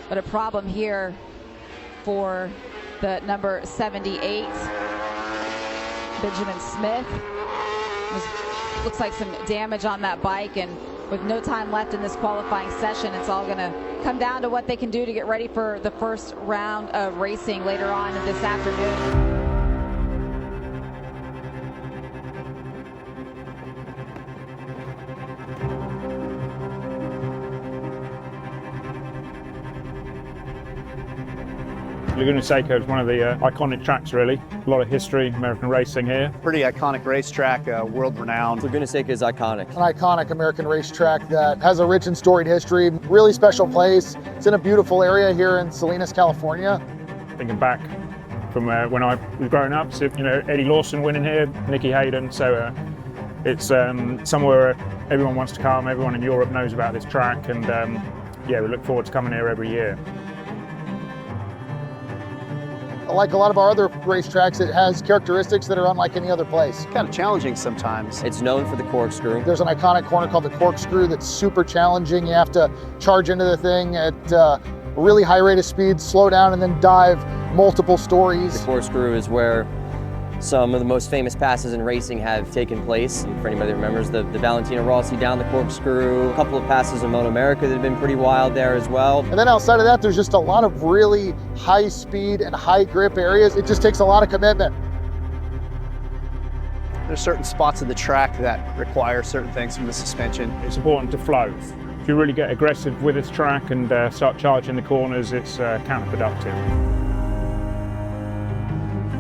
But a problem here for the number 78, Benjamin Smith. Looks like some damage on that bike, and with no time left in this qualifying session, it's all going to come down to what they can do to get ready for the first round of racing later on this afternoon. Laguna Seca is one of the iconic tracks, really. A lot of history, American racing here. Pretty iconic racetrack, world-renowned. Laguna Seca is iconic. An iconic American racetrack that has a rich and storied history. Really special place. It's in a beautiful area here in Salinas, California. Thinking back from when I was growing up, so, Eddie Lawson winning here, Nicky Hayden. So it's somewhere everyone wants to come. Everyone in Europe knows about this track, and yeah, we look forward to coming here every year. Like a lot of our other racetracks, it has characteristics that are unlike any other place. Kind of challenging sometimes. It's known for the corkscrew. There's an iconic corner called the corkscrew that's super challenging. You have to charge into the thing at a really high rate of speed, slow down, and then dive multiple stories. The corkscrew is where some of the most famous passes in racing have taken place. And for anybody that remembers the Valentino Rossi down the corkscrew, a couple of passes in MotoAmerica that have been pretty wild there as well. And then outside of that, there's just a lot of really high speed and high grip areas. It just takes a lot of commitment. There's certain spots of the track that require certain things from the suspension. It's important to flow. If you really get aggressive with this track and start charging the corners, it's counterproductive.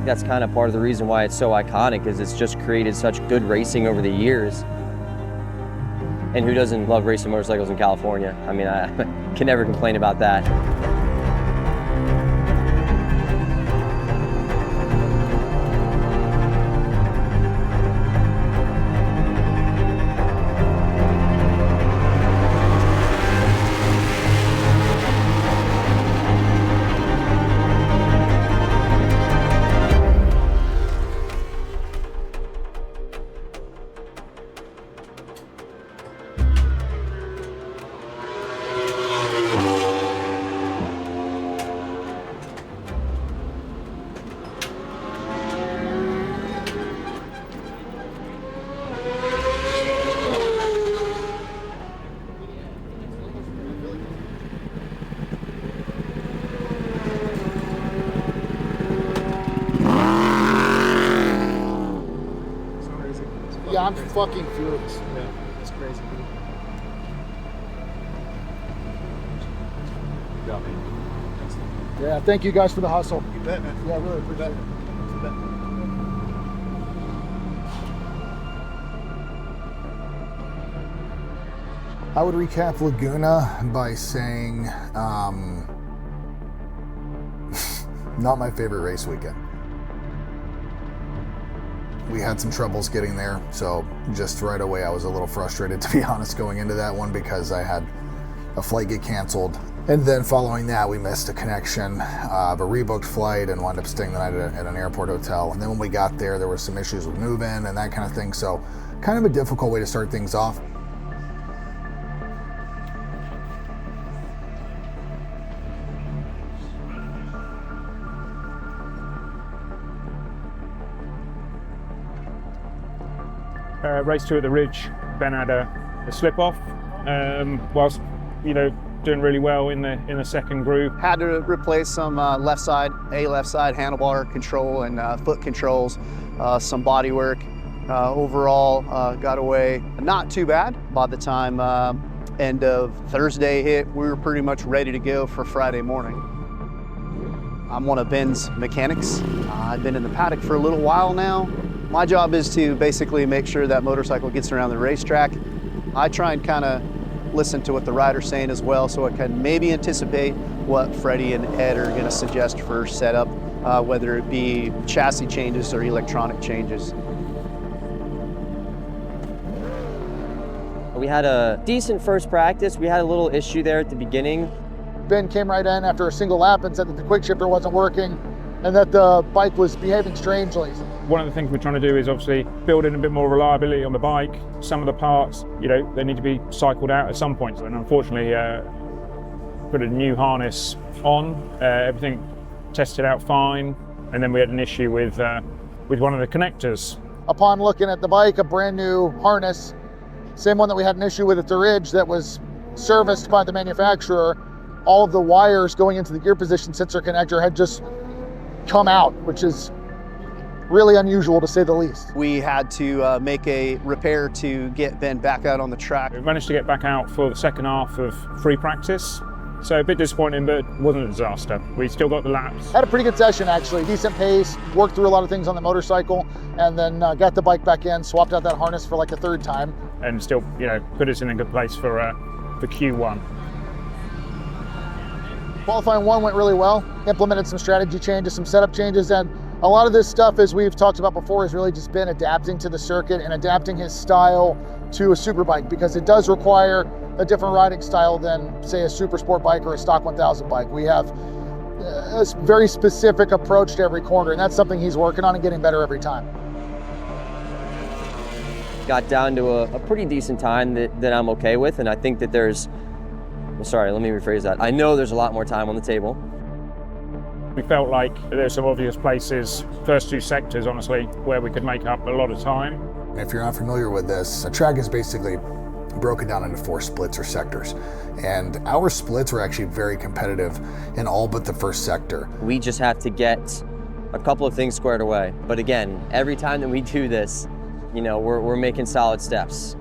That's kind of part of the reason why it's so iconic, is it's just created such good racing over the years. And who doesn't love racing motorcycles in California? I mean, I can never complain about that. Yeah, I'm fucking furious. Yeah, it's crazy. Yeah, thank you guys for the hustle. You bet, man. Yeah, I really appreciate it. You bet. I would recap Laguna by saying, not my favorite race weekend. We had some troubles getting there, so just right away I was a little frustrated, to be honest, going into that one, because I had a flight get canceled. And then following that, we missed a connection of a rebooked flight and wound up staying the night at an airport hotel. And then when we got there were some issues with move-in and that kind of thing, so kind of a difficult way to start things off. Race 2 at the Ridge, Ben had a slip-off whilst, doing really well in the second group. Had to replace some left side handlebar control and foot controls, some body work. Overall, got away not too bad. By the time end of Thursday hit, we were pretty much ready to go for Friday morning. I'm one of Ben's mechanics. I've been in the paddock for a little while now. My job is to basically make sure that motorcycle gets around the racetrack. I try and kind of listen to what the rider's saying as well, so I can maybe anticipate what Freddie and Ed are going to suggest for setup, whether it be chassis changes or electronic changes. We had a decent first practice. We had a little issue there at the beginning. Ben came right in after a single lap and said that the quick shifter wasn't working and that the bike was behaving strangely. One of the things we're trying to do is obviously build in a bit more reliability on the bike. Some of the parts, they need to be cycled out at some point. And unfortunately, put a new harness on. Everything tested out fine, and then we had an issue with one of the connectors. Upon looking at the bike, a brand new harness, same one that we had an issue with at the Ridge that was serviced by the manufacturer, all of the wires going into the gear position sensor connector had just come out, which is really unusual to say the least. We had to make a repair to get Ben back out on the track. We managed to get back out for the second half of free practice. So a bit disappointing, but it wasn't a disaster. We still got the laps. Had a pretty good session actually, decent pace, worked through a lot of things on the motorcycle, and then got the bike back in, swapped out that harness for like a third time. And still, put us in a good place for Q1. Qualifying 1 went really well, implemented some strategy changes, some setup changes, and a lot of this stuff, as we've talked about before, has really just been adapting to the circuit and adapting his style to a superbike, because it does require a different riding style than, say, a super sport bike or a stock 1000 bike. We have a very specific approach to every corner, and that's something he's working on and getting better every time. Got down to a pretty decent time that I'm okay with, and I think that there's, sorry, let me rephrase that. I know there's a lot more time on the table. We felt like there's some obvious places, first 2 sectors, honestly, where we could make up a lot of time. If you're not familiar with this, a track is basically broken down into 4 splits or sectors. And our splits were actually very competitive in all but the first sector. We just have to get a couple of things squared away. But again, every time that we do this, we're making solid steps.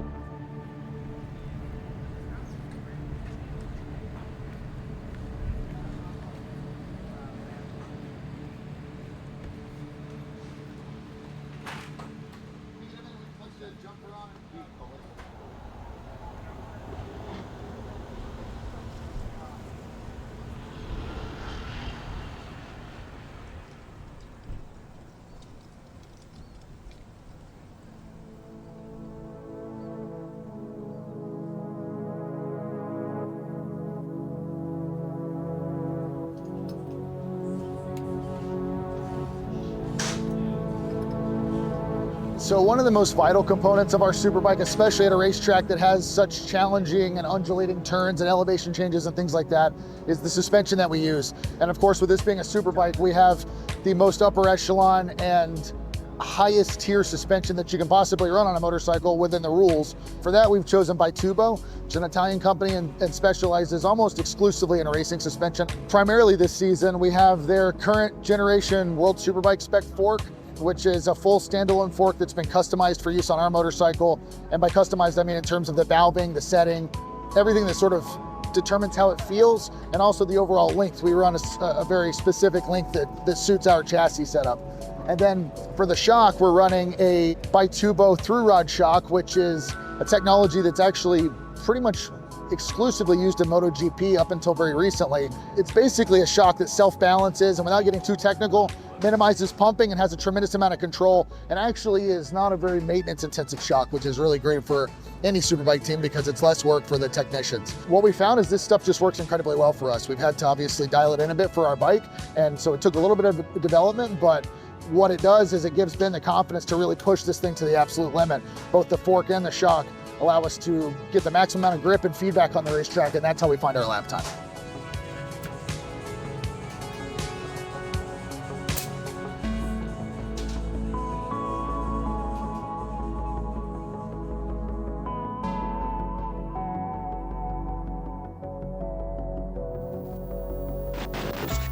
So one of the most vital components of our superbike, especially at a racetrack that has such challenging and undulating turns and elevation changes and things like that, is the suspension that we use. And of course, with this being a superbike, we have the most upper echelon and highest tier suspension that you can possibly run on a motorcycle within the rules. For that, we've chosen Bitubo, which is an Italian company and specializes almost exclusively in racing suspension. Primarily this season, we have their current generation World Superbike spec fork, which is a full standalone fork that's been customized for use on our motorcycle. And by customized, I mean in terms of the valving, the setting, everything that sort of determines how it feels, and also the overall length. We run a very specific length that suits our chassis setup. And then for the shock, we're running a Bitubo through rod shock, which is a technology that's actually pretty much exclusively used in MotoGP up until very recently. It's basically a shock that self-balances, and without getting too technical, minimizes pumping and has a tremendous amount of control, and actually is not a very maintenance intensive shock, which is really great for any superbike team because it's less work for the technicians. What we found is this stuff just works incredibly well for us. We've had to obviously dial it in a bit for our bike, and so it took a little bit of development, but what it does is it gives Ben the confidence to really push this thing to the absolute limit. Both the fork and the shock allow us to get the maximum amount of grip and feedback on the racetrack, and that's how we find our lap time.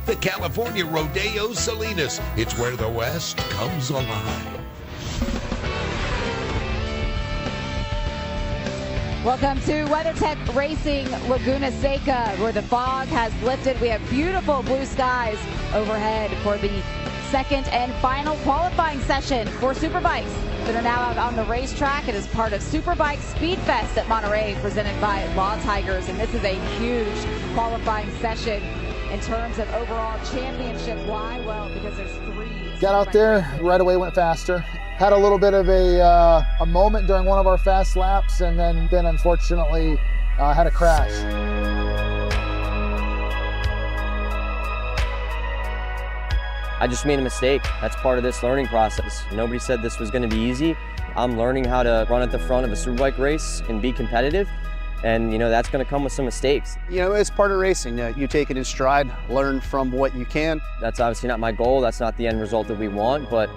The California Rodeo Salinas. It's where the West comes alive. Welcome to WeatherTech Racing Laguna Seca, where the fog has lifted. We have beautiful blue skies overhead for the second and final qualifying session for Superbikes that are now out on the racetrack. It is part of Superbike Speed Fest at Monterey, presented by Law Tigers, and this is a huge qualifying session in terms of overall championship. Why? Well, because there's 3. Got out there, right away went faster. Had a little bit of a moment during one of our fast laps, and then unfortunately had a crash. I just made a mistake. That's part of this learning process. Nobody said this was going to be easy. I'm learning how to run at the front of a superbike race and be competitive. And, you know, that's going to come with some mistakes. You know, it's part of racing. You take it in stride, learn from what you can. That's obviously not my goal. That's not the end result that we want, but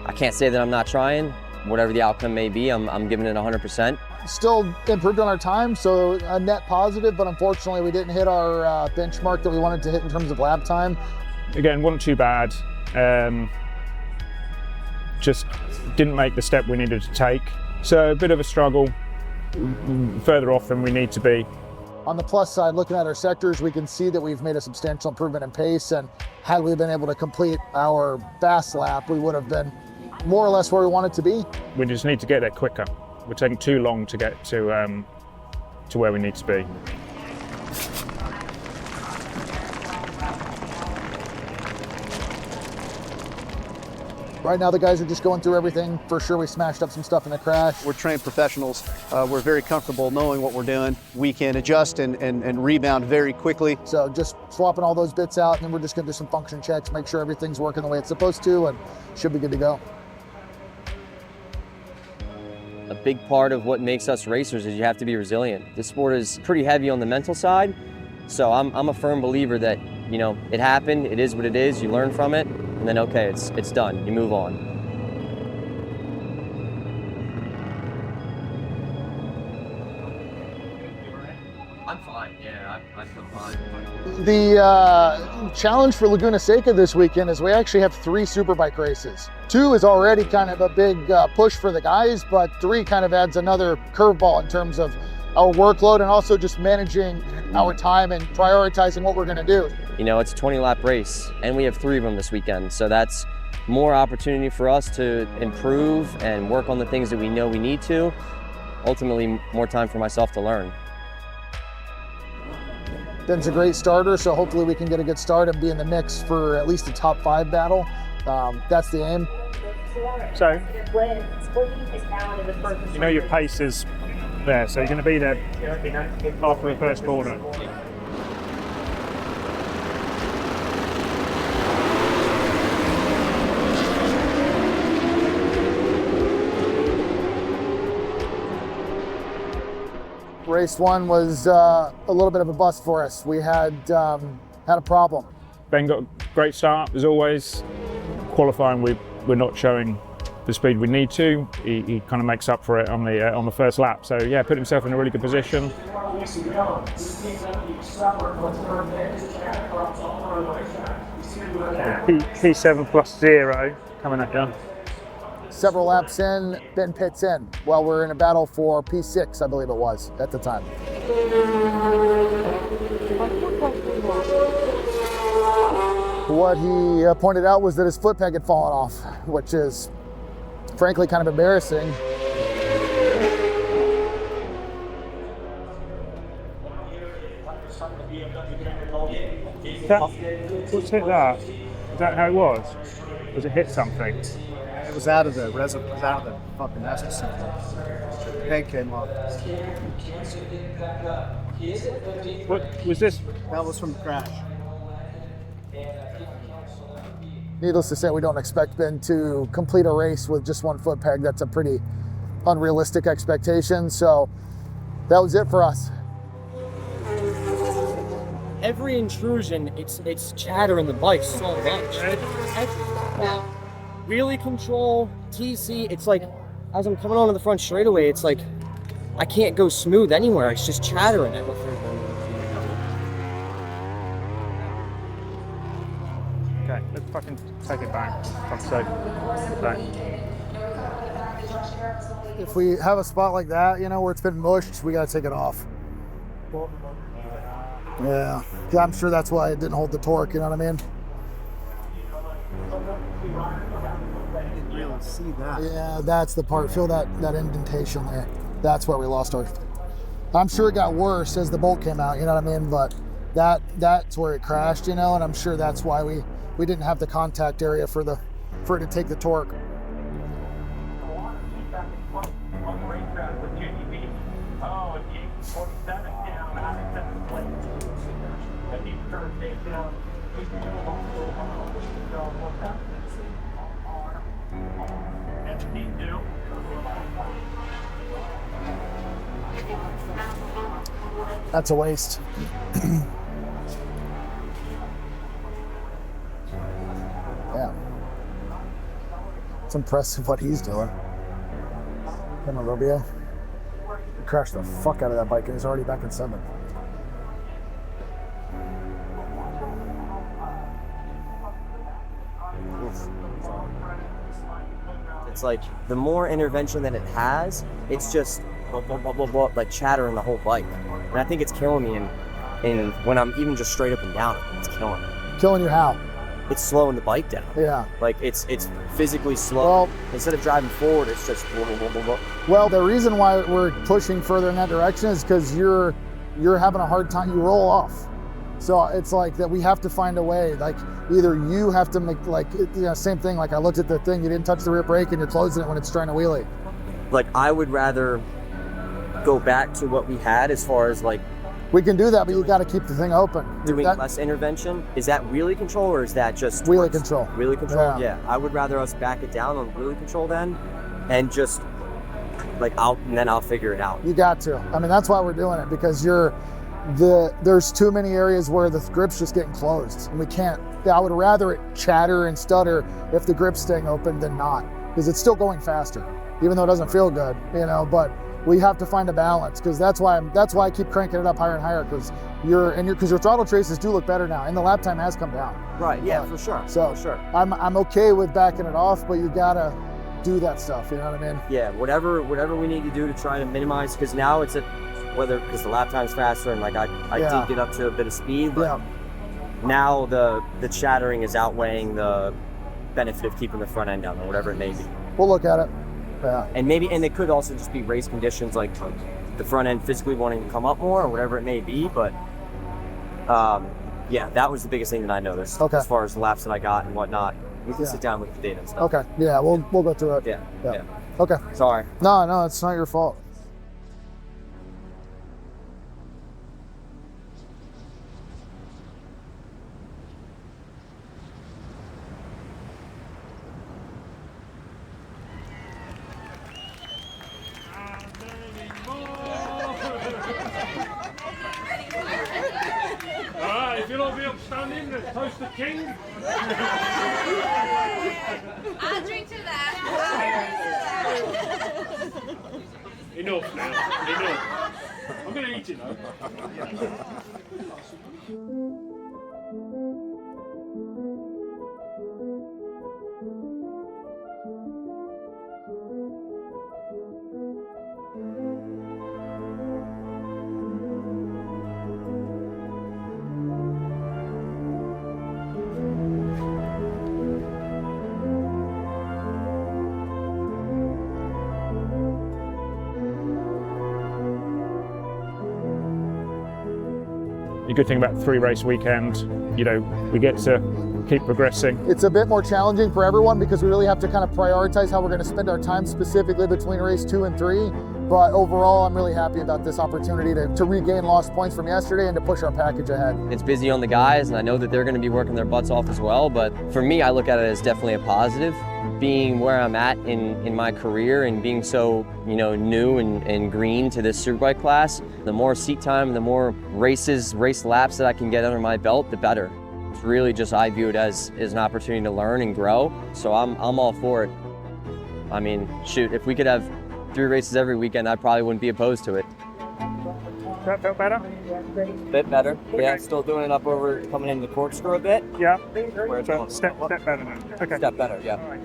I can't say that I'm not trying. Whatever the outcome may be, I'm giving it 100%. Still improved on our time, so a net positive, but unfortunately we didn't hit our benchmark that we wanted to hit in terms of lap time. Again, wasn't too bad. Just didn't make the step we needed to take. So a bit of a struggle, further off than we need to be. On the plus side, looking at our sectors, we can see that we've made a substantial improvement in pace, and had we been able to complete our fast lap, we would have been more or less where we wanted to be. We just need to get there quicker. We're taking too long to get to where we need to be. Right now, the guys are just going through everything. For sure, we smashed up some stuff in the crash. We're trained professionals. We're very comfortable knowing what we're doing. We can adjust and rebound very quickly. So just swapping all those bits out, and then we're just gonna do some function checks, make sure everything's working the way it's supposed to, and should be good to go. A big part of what makes us racers is you have to be resilient. This sport is pretty heavy on the mental side, so I'm a firm believer that, you know, it happened, it is what it is, you learn from it, and then okay, it's done, you move on. I'm fine, yeah, I feel fine. The challenge for Laguna Seca this weekend is we actually have 3 Superbike races. 2 is already kind of a big push for the guys, but 3 kind of adds another curveball in terms of our workload and also just managing our time and prioritizing what we're gonna do. You know, it's a 20-lap race, and we have 3 of them this weekend, so that's more opportunity for us to improve and work on the things that we know we need to. Ultimately, more time for myself to learn. Ben's a great starter, so hopefully we can get a good start and be in the mix for at least a top 5 battle. That's the aim. So, you know your pace is there, so you're going to be there after the first corner. Race 1 was a little bit of a bust for us. We had a problem. Ben got a great start as always. Qualifying, we're not showing the speed we need to. He kind of makes up for it on the first lap. So yeah, put himself in a really good position. P7 plus 0 coming up, yeah. Several laps in, Ben pits in while we're in a battle for P6, I believe it was at the time. What he pointed out was that his foot peg had fallen off, which is frankly kind of embarrassing. What's hit that? Is that how it was? Was it hit something? It was out of the reservoir, it was out of the fucking nest or something. The peg came off. What was this? That was from the crash. Needless to say, we don't expect Ben to complete a race with just 1 foot peg. That's a pretty unrealistic expectation. So that was it for us. Every intrusion, it's chattering the bike so much. Wheelie control, TC, it's like, as I'm coming onto the front straightaway, it's like, I can't go smooth anywhere. It's just chattering. Okay, let's fucking take it back. Fuck's sake. Back. If we have a spot like that, you know, where it's been mushed, we gotta take it off. Yeah, I'm sure that's why it didn't hold the torque, you know what I mean? I didn't really see that. Yeah, that's the part. Feel that indentation there. That's where we lost our. I'm sure it got worse as the bolt came out, you know what I mean? But that's where it crashed, you know, and I'm sure that's why we didn't have the contact area for it to take the torque. That's a waste. Yeah. It's impressive what he's doing. Come on, Rubio. He crashed the fuck out of that bike and he's already back in 7th. It's like the more intervention that it has, it's just blah, blah, blah, blah, blah, like chattering the whole bike. And I think it's killing me in when I'm even just straight up and down, it's killing me. Killing you how? It's slowing the bike down. Yeah. Like it's physically slow. Well, instead of driving forward, it's just blah, blah, blah, blah, blah. Well, the reason why we're pushing further in that direction is because you're having a hard time. You roll off. So it's like that we have to find a way. Like either you have to make same thing. Like I looked at the thing, you didn't touch the rear brake and you're closing it when it's trying to wheelie. Like I would rather go back to what we had as far as like. We can do that, but you got to keep the thing open. Doing less intervention. Is that wheelie control or is that just wheelie control? Wheelie control. Yeah. I would rather us back it down on wheelie control then, and just like I'll figure it out. You got to. I mean, that's why we're doing it, because there's too many areas where the grip's just getting closed, and we can't. I would rather it chatter and stutter if the grip's staying open than not, because it's still going faster, even though it doesn't feel good, but we have to find a balance, because that's why I keep cranking it up higher and higher, because your throttle traces do look better now, and the lap time has come down. Right. Yeah, for sure. So for sure. I'm okay with backing it off, but you gotta do that stuff. You know what I mean? Yeah. Whatever we need to do to try to minimize, because now it's because the lap time's faster and like I did get up to a bit of speed, but now the chattering is outweighing the benefit of keeping the front end down or whatever it may be. We'll look at it. Yeah. And it could also just be race conditions, like the front end physically wanting to come up more or whatever it may be. But that was the biggest thing that I noticed as far as the laps that I got and whatnot. We can sit down with the data and stuff. Okay. Yeah, we'll go through it. Yeah. Okay. Sorry. No, it's not your fault. If you'll all be upstanding, let's toast the king. I'll drink to that. Enough now, enough. I'm going to eat it though. The good thing about 3-race weekend, we get to keep progressing. It's a bit more challenging for everyone because we really have to kind of prioritize how we're going to spend our time specifically between race 2 and 3. But overall, I'm really happy about this opportunity to regain lost points from yesterday and to push our package ahead. It's busy on the guys, and I know that they're going to be working their butts off as well, but for me, I look at it as definitely a positive. Being where I'm at in my career and being so, new and green to this Superbike class, the more seat time, the more race laps that I can get under my belt, the better. It's really just, I view it as an opportunity to learn and grow, so I'm all for it. I mean, shoot, if we could have 3 races every weekend, I probably wouldn't be opposed to it. That felt better? Bit better. Okay. Yeah, still doing it up over coming into the corkscrew a bit. Yeah. Where it's Step better now. Okay. Step better, yeah. All right.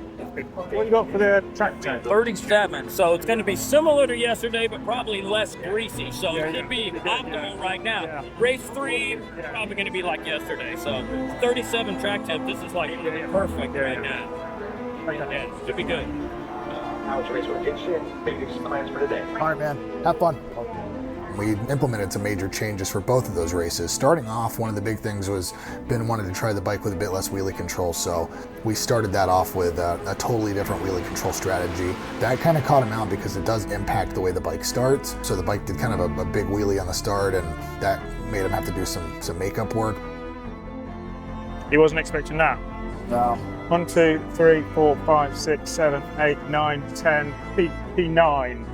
What do you got for the track time? 37, so it's going to be similar to yesterday, but probably less greasy. So it should be optimal right now. Yeah. Race 3, probably going to be like yesterday. So 37 track temp, this is like perfect right now. Yeah, should be good. How was your race with maybe some plans for today? All right, man. Have fun. We implemented some major changes for both of those races. Starting off, one of the big things was Ben wanted to try the bike with a bit less wheelie control, so we started that off with a totally different wheelie control strategy. That kind of caught him out because it does impact the way the bike starts. So the bike did kind of a big wheelie on the start, and that made him have to do some makeup work. He wasn't expecting that. No. 1, 2, 3, 4, 5, 6, 7, 8, 9, 10, P9.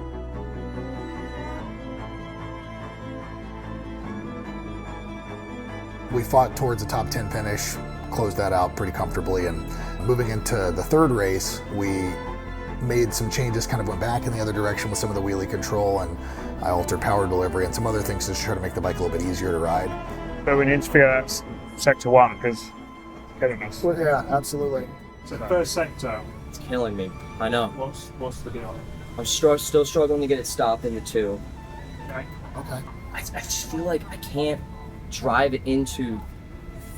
we fought towards a top 10 finish, closed that out pretty comfortably, and moving into the third race, we made some changes, kind of went back in the other direction with some of the wheelie control, and I altered power delivery and some other things to try to make the bike a little bit easier to ride. But we need to figure out sector 1 because it's killing us. Well, yeah, absolutely. So the first sector. It's killing me. I know. What's the deal? I'm still struggling to get it stopped into 2. Okay. Okay. I just feel like I can't drive it into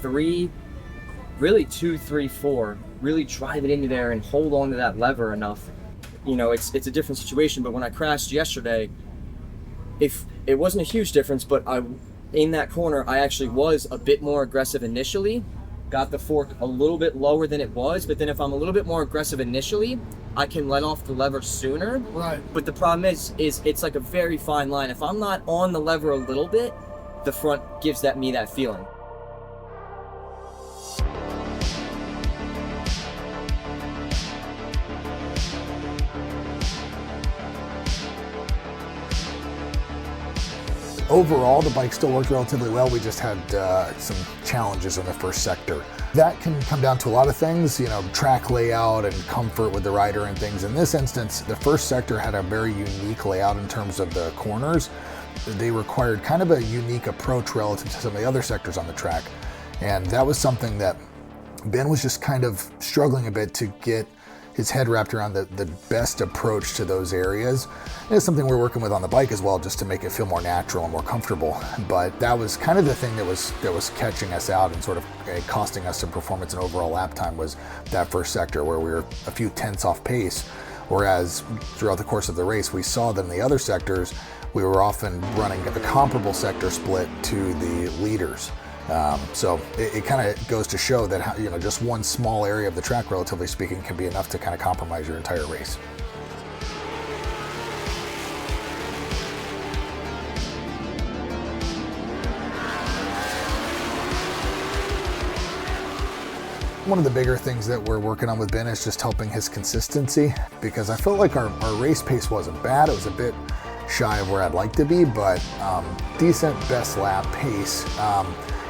3, really 2, 3, 4. Really drive it into there and hold on to that lever enough. You know, it's a different situation, but when I crashed yesterday, if it wasn't a huge difference, but in that corner, I actually was a bit more aggressive initially, got the fork a little bit lower than it was, but then if I'm a little bit more aggressive initially, I can let off the lever sooner. Right. But the problem is it's like a very fine line. If I'm not on the lever a little bit, the front gives me that feeling. Overall, the bike still worked relatively well. We just had some challenges in the first sector. That can come down to a lot of things, you know, track layout and comfort with the rider and things. In this instance, the first sector had a very unique layout in terms of the corners. They required kind of a unique approach relative to some of the other sectors on the track. And that was something that Ben was just kind of struggling a bit to get his head wrapped around the best approach to those areas. And it's something we're working with on the bike as well, just to make it feel more natural and more comfortable. But that was kind of the thing that was catching us out and sort of costing us some performance and overall lap time, was that first sector where we were a few tenths off pace. Whereas throughout the course of the race, we saw that in the other sectors, we were often running a comparable sector split to the leaders. So it kind of goes to show that, you know, just one small area of the track, relatively speaking, can be enough to kind of compromise your entire race. One of the bigger things that we're working on with Ben is just helping his consistency, because I felt like our race pace wasn't bad. It was a bit shy of where I'd like to be, but decent best lap pace.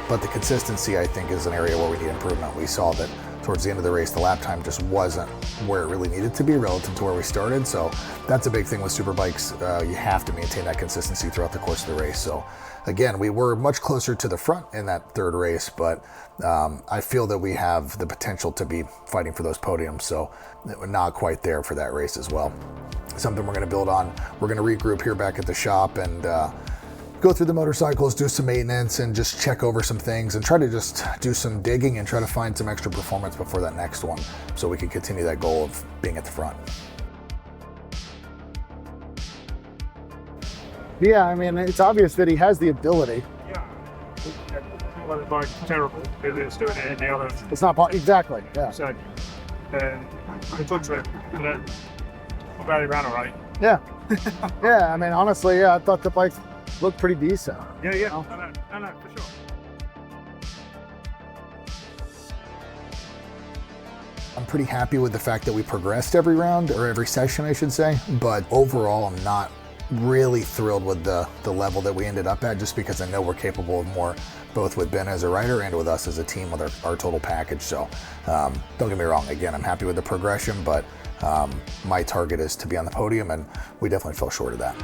But the consistency, I think, is an area where we need improvement. We saw that towards the end of the race, the lap time just wasn't where it really needed to be relative to where we started. So that's a big thing with superbikes. You have to maintain that consistency throughout the course of the race. So again, we were much closer to the front in that third race, but I feel that we have the potential to be fighting for those podiums. So we're not quite there for that race as well. Something we're going to build on. We're going to regroup here back at the shop and go through the motorcycles, do some maintenance, and just check over some things and try to just do some digging and try to find some extra performance before that next one, so we can continue that goal of being at the front. Yeah, I mean, it's obvious that he has the ability. Yeah. Well, the bike's terrible. It's doing it in the other. It's not exactly. Yeah. So, I talked to him, and I'm glad he ran all right. Yeah. Yeah. I mean, honestly, yeah, I thought the bike looked pretty decent. Yeah, yeah. I know, for sure. I'm pretty happy with the fact that we progressed every round, or every session, I should say. But overall, I'm not really thrilled with the level that we ended up at, just because I know we're capable of more, both with Ben as a rider and with us as a team with our total package. So don't get me wrong, again, I'm happy with the progression, but my target is to be on the podium, and we definitely fell short of that.